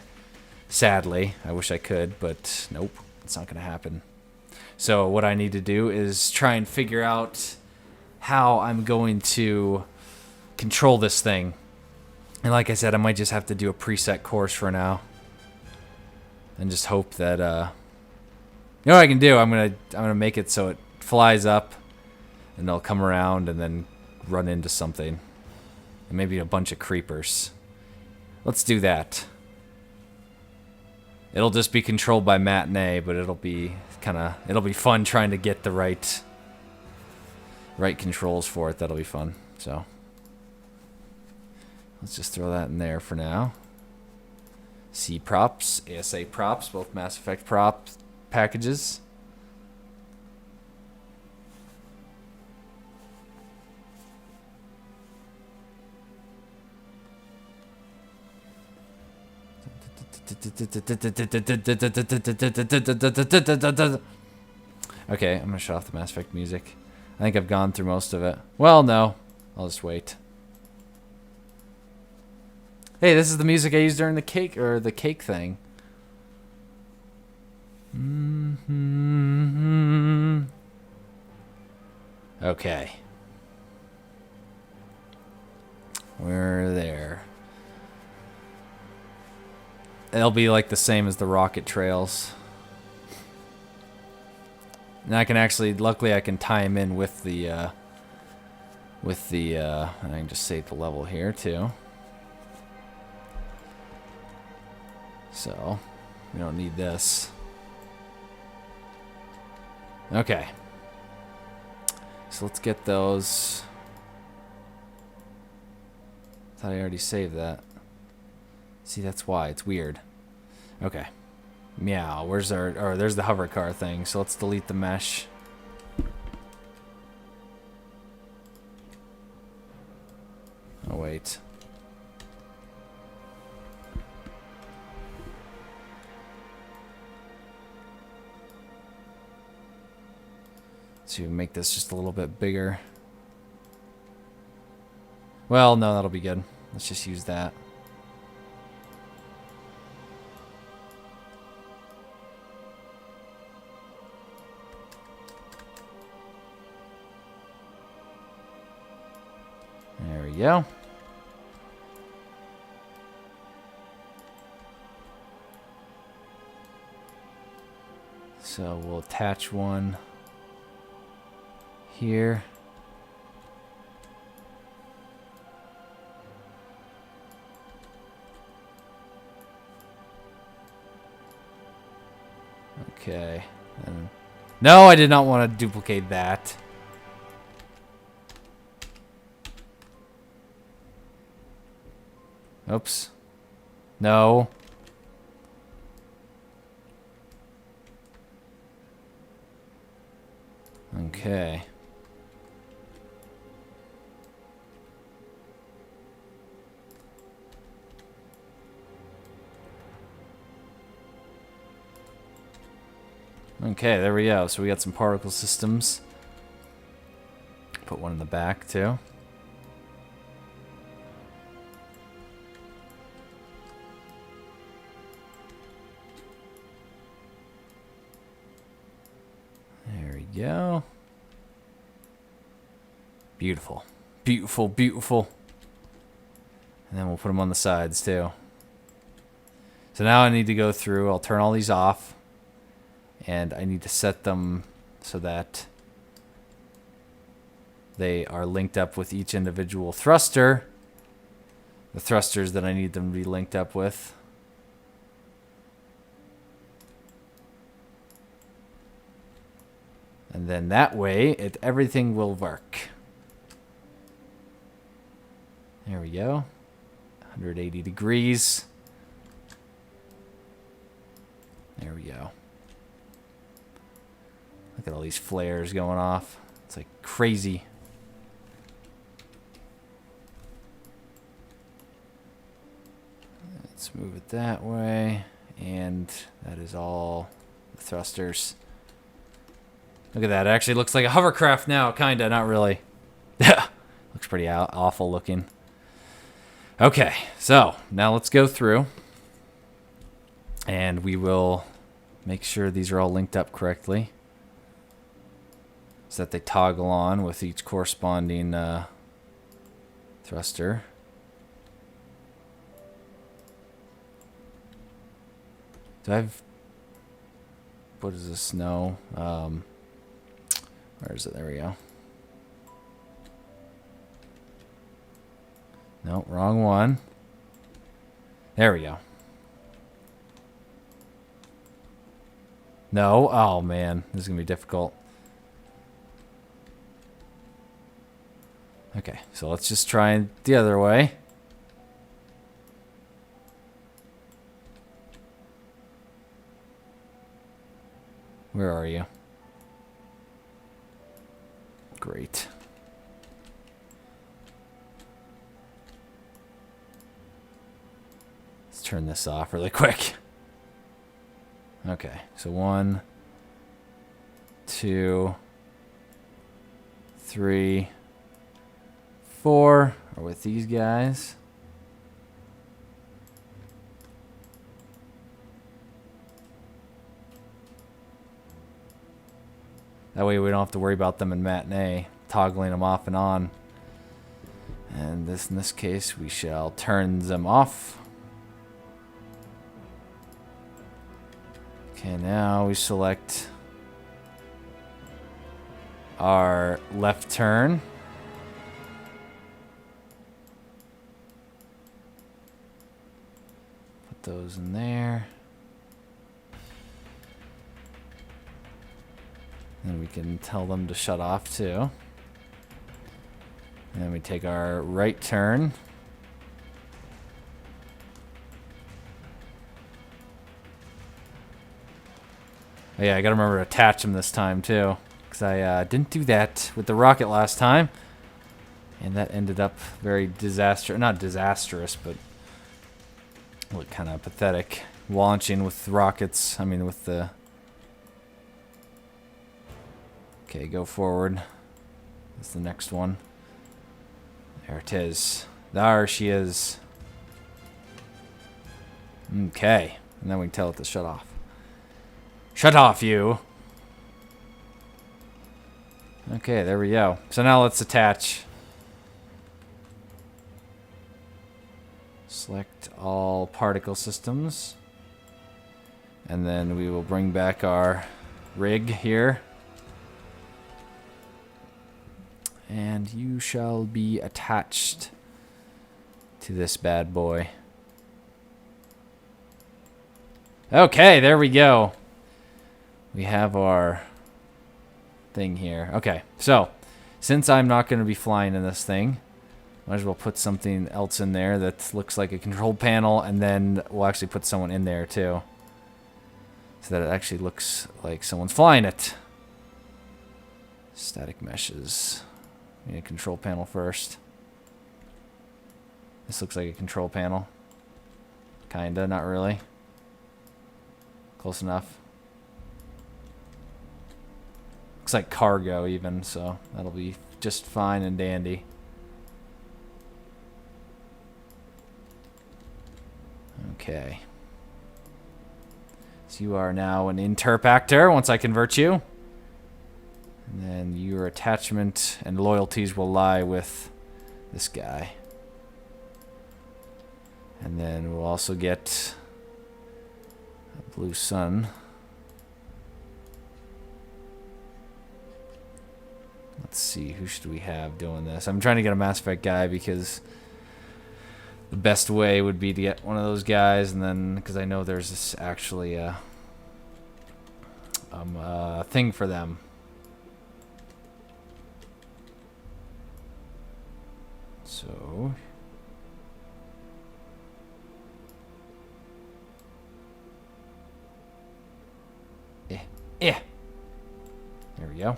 Sadly, I wish I could, but nope, it's not going to happen. So what I need to do is try and figure out how I'm going to control this thing. And like I said, I might just have to do a preset course for now. And just hope that, you know what I can do? I'm gonna make it so it flies up, and they'll come around and then run into something. And maybe a bunch of creepers. Let's do that. It'll just be controlled by Matinee, but it'll be fun trying to get the right controls for it. That'll be fun. So let's just throw that in there for now. C props, ASA props, both Mass Effect prop packages. Okay, I'm gonna shut off the Mass Effect music. I think I've gone through most of it. Well, no. I'll just wait. Hey, this is the music I used during the cake thing. Okay. We're there. It'll be like the same as the rocket trails. And I can actually, luckily I can tie them in with the, and I can just save the level here too. So, we don't need this. Okay. So let's get those. Thought I already saved that. See, that's why. It's weird. Okay. Meow. Where's our... Oh, there's the hover car thing. So let's delete the mesh. Oh, wait. So you make this just a little bit bigger. Well, no, that'll be good. Let's just use that. There we go. So we'll attach one here. Okay. No, I did not want to duplicate that. Oops. No. Okay. Okay, there we go. So we got some particle systems. Put one in the back too. we go. Beautiful. Beautiful, beautiful. And then we'll put them on the sides too. So now I need to go through, I'll turn all these off. And I need to set them so that they are linked up with each individual thruster. The thrusters that I need them to be linked up with. And then that way, everything will work. There we go. 180 degrees. There we go. Look at all these flares going off. It's like crazy. Let's move it that way. And that is all the thrusters. Look at that. It actually looks like a hovercraft now. Kinda, not really. Looks pretty awful looking. Okay, so now let's go through. And we will make sure these are all linked up correctly. So that they toggle on with each corresponding thruster. Do I have... What is this? No. Where is it? There we go. No, wrong one. There we go. No. Oh, man. This is going to be difficult. Okay, so let's just try the other way. Where are you? Great. Let's turn this off really quick. Okay, so 1, 2, 3, 4 are with these guys. That way we don't have to worry about them in matinee, toggling them off and on. And this, in this case, we shall turn them off. Okay, now we select our left turn. Put those in there. And we can tell them to shut off too. And then we take our right turn. Oh yeah, I gotta remember to attach them this time too, because I didn't do that with the rocket last time, and that ended up very not disastrous, but look kind of pathetic. Launching with rockets, I mean with the... Okay, go forward. That's the next one. There it is. There she is. Okay, and then we can tell it to shut off. Shut off, you. Okay, there we go. So now let's attach. Select all particle systems. And then we will bring back our rig here. And you shall be attached to this bad boy. Okay, there we go. We have our thing here. Okay, so since I'm not going to be flying in this thing, might as well put something else in there that looks like a control panel, and then we'll actually put someone in there too, so that it actually looks like someone's flying it. Static meshes. We need a control panel first. This looks like a control panel. Kinda, not really. Close enough. Looks like cargo even, so that'll be just fine and dandy. Okay. So you are now an interp actor once I convert you. And then your attachment and loyalties will lie with this guy. And then we'll also get a blue sun. Let's see, who should we have doing this? I'm trying to get a Mass Effect guy because the best way would be to get one of those guys, and then because I know there's this actually a thing for them. So there we go.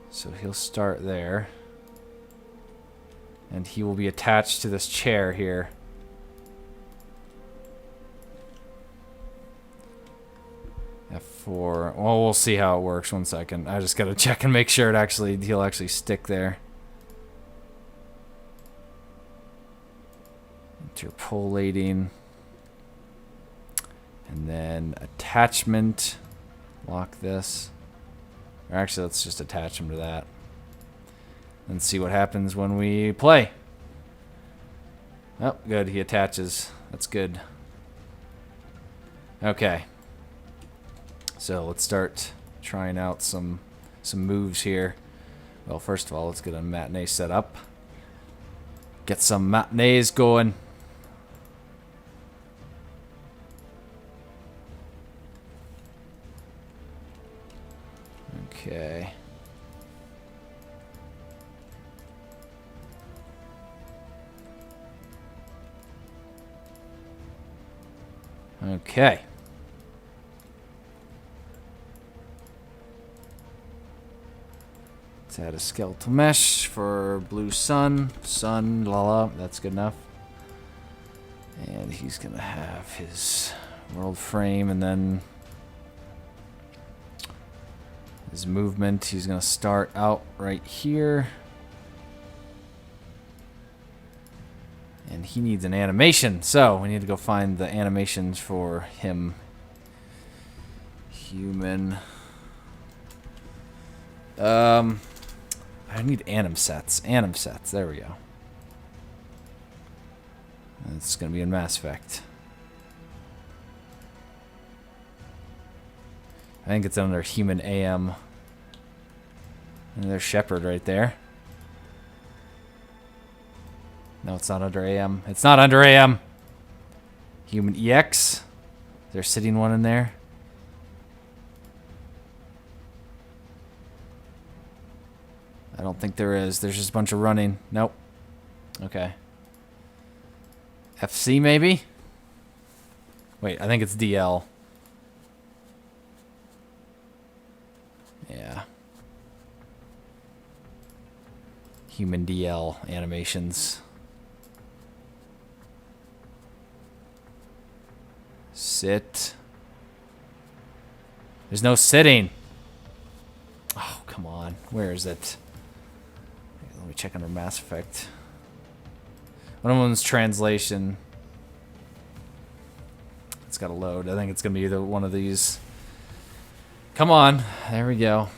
So he'll start there. And he will be attached to this chair here. F4. Well, we'll see how it works. 1 second. I just gotta check and make sure he'll actually stick there. Interpolating. And then attachment. Lock this. Or actually, let's just attach him to that. And see what happens when we play. Oh, good. He attaches. That's good. Okay. So let's start trying out some moves here. Well, first of all, let's get a matinee set up. Get some matinees going. Okay. Okay. Let's add a skeletal mesh for blue sun. Sun, la la, that's good enough. And he's gonna have his world frame, and then his movement, he's gonna start out right here. And he needs an animation, so we need to go find the animations for him. Human. I need anim sets. Anim sets, there we go. It's gonna be in Mass Effect. I think it's under Human AM. And there's Shepard right there. No, it's not under AM. It's not under AM. Human EX. Is there a sitting one in there? I don't think there is. There's just a bunch of running. Nope. Okay. FC maybe? Wait, I think it's DL. Yeah. Human DL animations. Sit. There's no sitting. Oh, come on. Where is it? Let me check under Mass Effect. One of them's translation. It's got to load. I think it's going to be either one of these. Come on. There we go.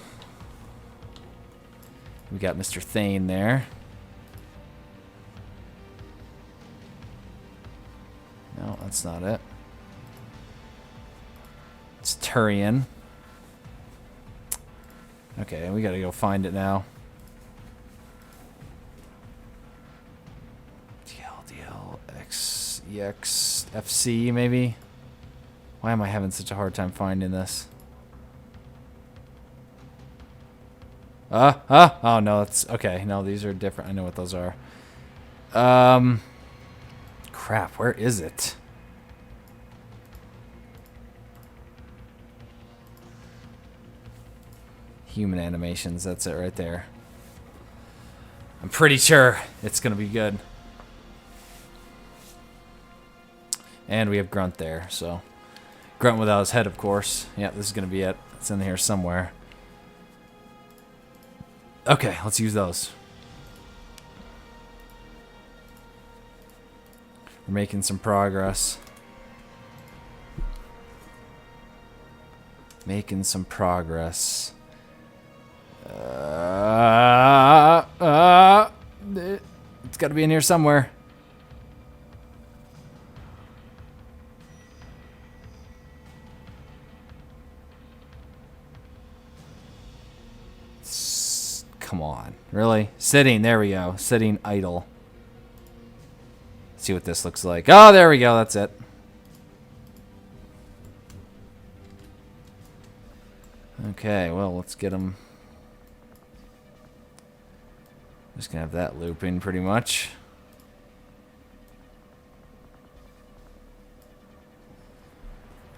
We got Mr. Thane there. No, that's not it. It's Turian. Okay, we gotta go find it now. DL, X, EX, FC maybe? Why am I having such a hard time finding this? Oh no, it's okay. No, these are different. I know what those are. Crap, where is it? Human animations, that's it right there. I'm pretty sure it's gonna be good. And we have Grunt there, so Grunt without his head, of course. Yeah, this is gonna be it. It's in here somewhere. Okay, let's use those. We're making some progress. Making some progress. It's got to be in here somewhere. Come on. Really? Sitting. There we go. Sitting idle. Let's see what this looks like. Oh, there we go. That's it. Okay, well, let's get them. Just gonna have that looping pretty much.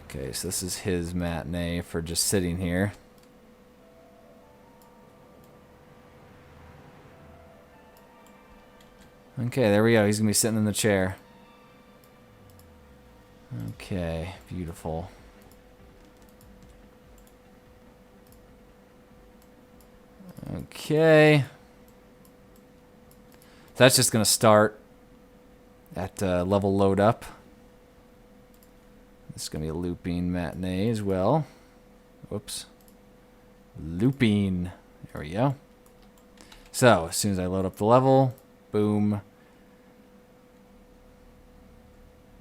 Okay, so this is his matinee for just sitting here. Okay, there we go. He's gonna be sitting in the chair. Okay, beautiful. Okay. So that's just going to start at level load up. This is going to be a looping matinee as well. Whoops. Looping. There we go. So as soon as I load up the level, boom.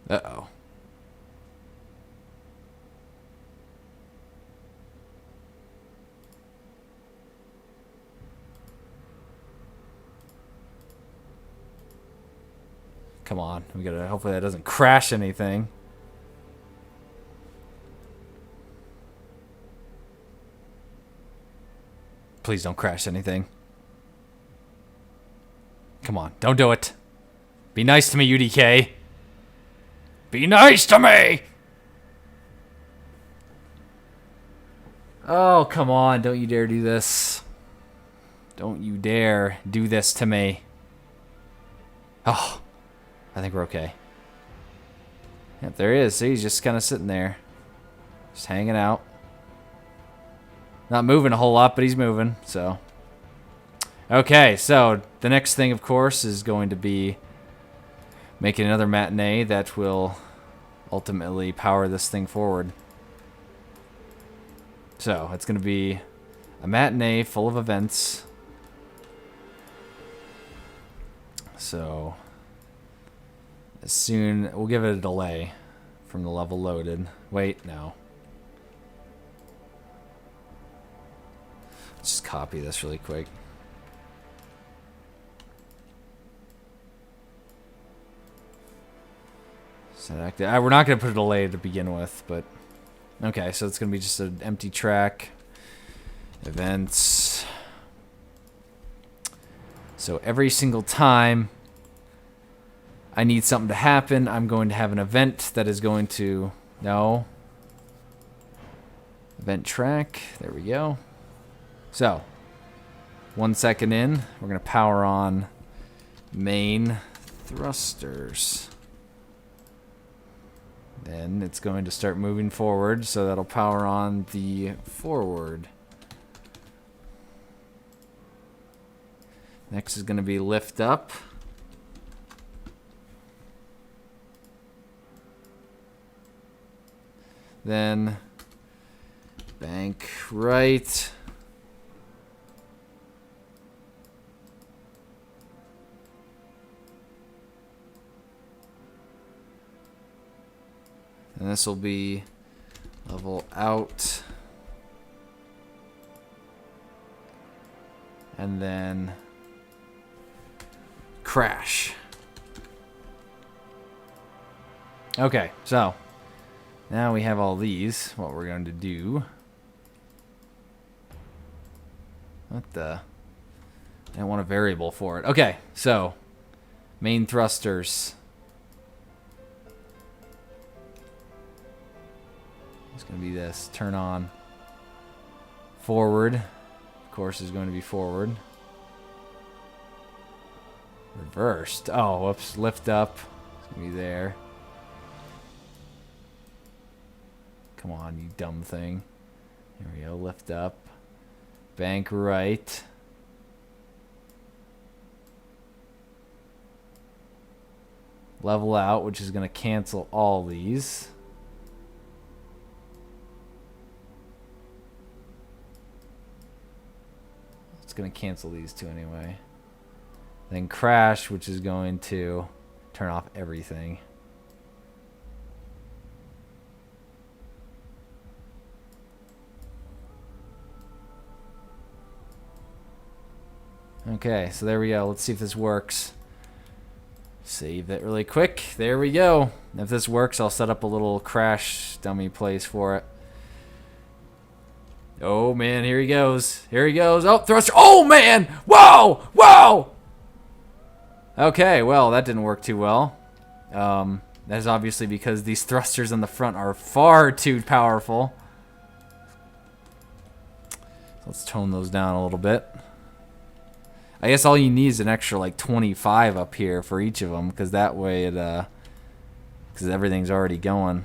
Uh-oh. Come on, we gotta. Hopefully that doesn't crash anything. Please don't crash anything. Come on, don't do it. Be nice to me, UDK. Be nice to me! Oh, come on, don't you dare do this. Don't you dare do this to me. Oh. I think we're okay. Yep, there he is. See, he's just kind of sitting there. Just hanging out. Not moving a whole lot, but he's moving, so. Okay, so the next thing, of course, is going to be making another matinee that will ultimately power this thing forward. So, it's going to be a matinee full of events. So as soon, we'll give it a delay from the level loaded. Wait, no. Let's just copy this really quick. We're not going to put a delay to begin with, but okay, so it's going to be just an empty track. Events. So every single time I need something to happen, I'm going to have an event that is going to... No. Event track. There we go. So, 1 second in, we're going to power on main thrusters. Then it's going to start moving forward, so that'll power on the forward. Next is going to be lift up. Then bank right. And this will be level out. And then crash. Okay, so now we have all these. What we're going to do. What the? I want a variable for it. Okay, so main thrusters. It's going to be this. Turn on. Forward. Of course, is going to be forward. Reversed. Oh, whoops. Lift up. It's going to be there. Come on, you dumb thing. Here we go. Lift up. Bank right. Level out, which is going to cancel all these. going to cancel these two anyway. Then crash, which is going to turn off everything. Okay, so there we go. Let's see if this works. Save that really quick. There we go. If this works, I'll set up a little crash dummy place for it. Oh, man, here he goes. Here he goes. Oh, thruster. Oh, man. Whoa. Whoa. Okay, well, that didn't work too well. That is obviously because these thrusters on the front are far too powerful. Let's tone those down a little bit. I guess all you need is an extra like 25 up here for each of them, because that way it, because everything's already going.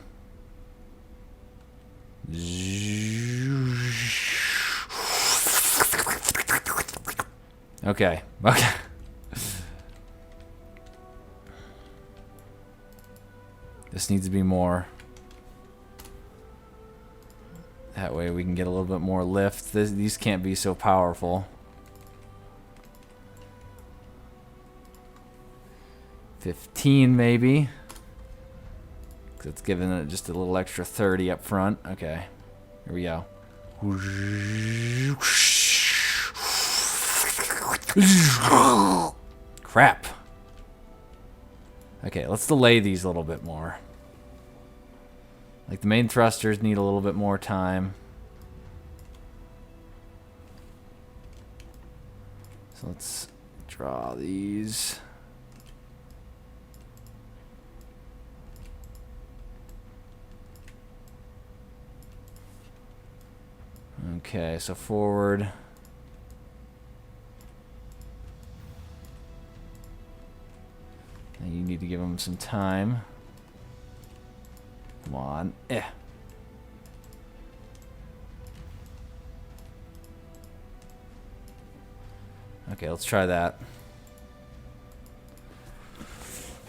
Okay. Okay. This needs to be more. That way we can get a little bit more lift. These can't be so powerful. 15 maybe. Cause it's giving it just a little extra 30 up front. Okay. Here we go. Crap. Okay, let's delay these a little bit more. Like the main thrusters need a little bit more time. So let's draw these. Okay, so forward. And you need to give them some time. Come on. Okay, let's try that.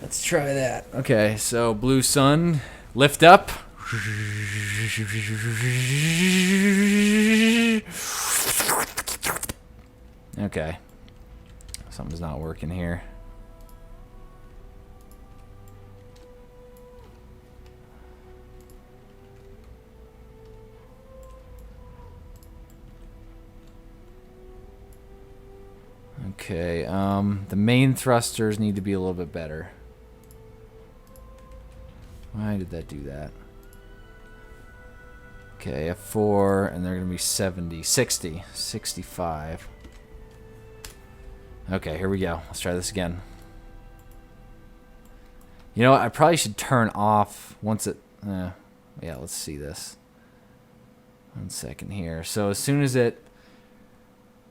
Let's try that. Okay, so blue sun, lift up. Okay. Something's not working here. Okay, the main thrusters need to be a little bit better. Why did that do that? Okay, F4, and they're going to be 70, 60, 65. Okay, here we go. Let's try this again. You know what? I probably should turn off once it... yeah, let's see this. 1 second here. So as soon as it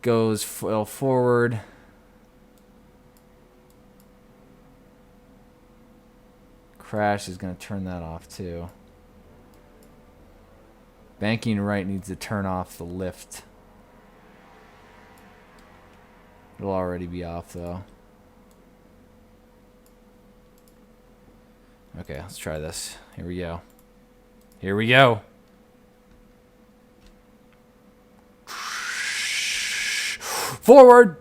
goes forward... Crash is going to turn that off too. Banking right needs to turn off the lift. It'll already be off though. Okay, let's try this. Here we go. Here we go. Forward.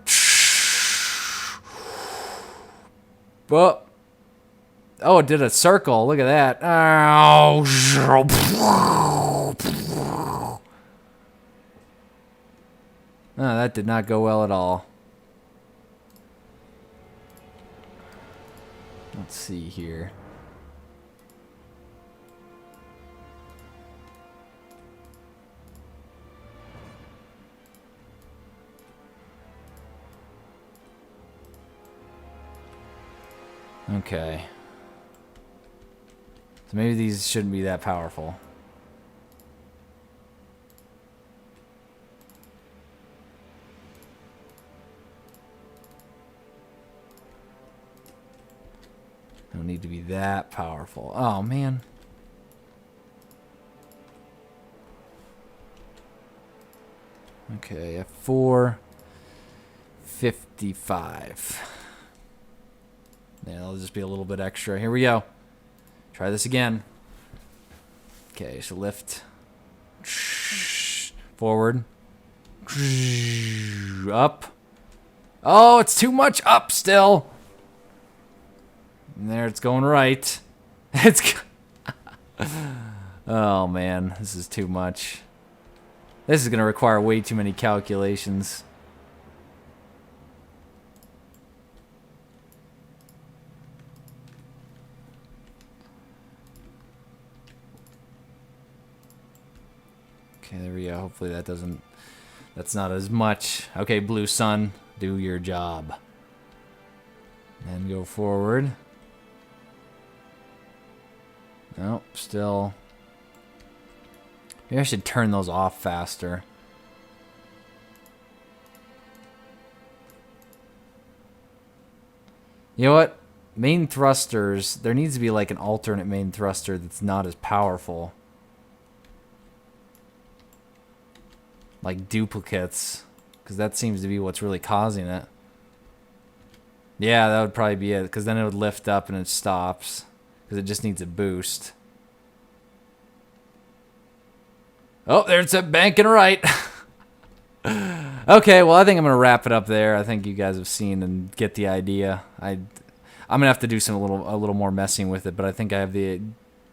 Well. Oh, it did a circle. Look at that. Oh. No, that did not go well at all. Let's see here. Okay. So maybe these shouldn't be that powerful. Don't need to be that powerful. Oh, man. Okay, F4, 55. Yeah, it'll just be a little bit extra. Here we go. Try this again. Okay, so lift. Forward. Up. Oh, it's too much up still. And there, it's going right. It's... Oh, man. This is too much. This is going to require way too many calculations. Okay, there we go. Hopefully that doesn't... That's not as much. Okay, blue sun, do your job. And go forward. Nope, still... Maybe I should turn those off faster. You know what? Main thrusters, there needs to be like an alternate main thruster that's not as powerful. Like duplicates. Because that seems to be what's really causing it. Yeah, that would probably be it. Because then it would lift up and it stops. Because it just needs a boost. Oh, there's a bank and a right. Okay, well, I think I'm going to wrap it up there. I think you guys have seen and get the idea. I'm going to have to do a little more messing with it, but I think I have the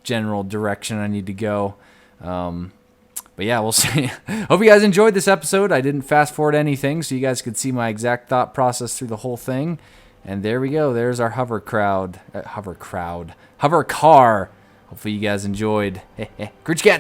general direction I need to go. But yeah, we'll see. Hope you guys enjoyed this episode. I didn't fast forward anything, so you guys could see my exact thought process through the whole thing. And there we go. There's our hover car. Hopefully you guys enjoyed. Great cats.